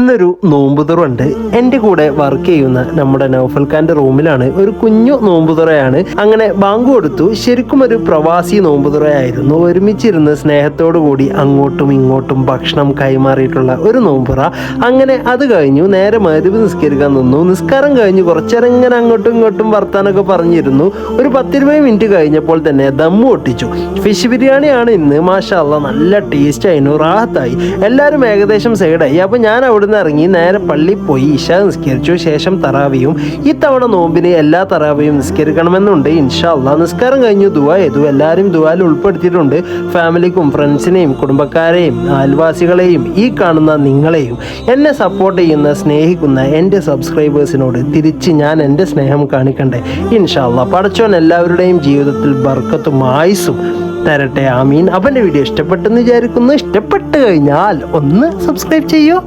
ഇന്നൊരു നോമ്പുതുറയുണ്ട്. എൻ്റെ കൂടെ വർക്ക് ചെയ്യുന്ന നമ്മുടെ നൗഫൽ ഖാന്റെ റൂമിലാണ് ഒരു കുഞ്ഞു നോമ്പുതുറയാണ്. അങ്ങനെ ബാങ്ക് കൊടുത്തു. ശരിക്കും ഒരു പ്രവാസി നോമ്പുതുറയായിരുന്നു. ഒരുമിച്ചിരുന്ന് സ്നേഹത്തോടു കൂടി അങ്ങോട്ടും ഇങ്ങോട്ടും ഭക്ഷണം കൈമാറിയിട്ടുള്ള ഒരു നോമ്പുറ. അങ്ങനെ അത് കഴിഞ്ഞു. നേരെ മഗ്‌രിബ് നിസ്കരിക്കാൻ നിന്നു. നിസ്കാരം കഴിഞ്ഞ് കുറച്ചേരം ഇങ്ങനെ അങ്ങോട്ടും ഇങ്ങോട്ടും വർത്താനൊക്കെ പറഞ്ഞിരുന്നു. ഒരു 10-20 മിനിറ്റ് കഴിഞ്ഞപ്പോൾ തന്നെ ദമ്മു ഒട്ടിച്ചു. ഫിഷ് ബിരിയാണിയാണ് ഇന്ന്. മാഷാ അല്ലാഹ്, നല്ല ടേസ്റ്റ് ആയിരുന്നു, റാഹത്തായി. എല്ലാവരും ഏകദേശം സൈഡായി. അപ്പോൾ ഞാൻ അവിടുന്ന് ഇറങ്ങി നേരെ പള്ളിയിൽ പോയി ഇശാ നിസ്കരിച്ചു. ശേഷം തറാവിയും. ഇത്തവണ നോമ്പിന് എല്ലാ തറാവിയും നിസ്കരിക്കണമെന്നുണ്ട് ഇൻഷാ അല്ലാഹ്. നിസ്കാരം കഴിഞ്ഞു ദുആ ചെയ്തു. എല്ലാവരും ദുആയിൽ ഉൾപ്പെടുത്തിയിട്ടുണ്ട്. ഫാമിലിക്കും ഫ്രണ്ട്സിനെയും കുടുംബക്കാരെയും അയൽവാസികളെയും ഈ കാണുന്ന നിങ്ങളെയും എന്നെ സപ്പോർട്ട് ചെയ്യുന്ന സ്നേഹിക്കുന്ന എൻ്റെ സബ്സ്ക്രൈബേഴ്സിനോട് തിരിച്ച് ഞാൻ എൻ്റെ സ്നേഹം കാണിക്കണ്ടേ ഇൻഷാ അല്ലാഹ്. പടച്ചോൻ എല്ലാവരുടെയും ജീവിതത്തിൽ ബർക്കത്തും ആയുസ്സും തരട്ടെ, ആമീൻ. അപ്പം എൻ്റെ വീഡിയോ ഇഷ്ടപ്പെട്ടെന്ന് വിചാരിക്കുന്നു. ഇഷ്ടപ്പെട്ട് കഴിഞ്ഞാൽ ഒന്ന് സബ്സ്ക്രൈബ് ചെയ്യൂ.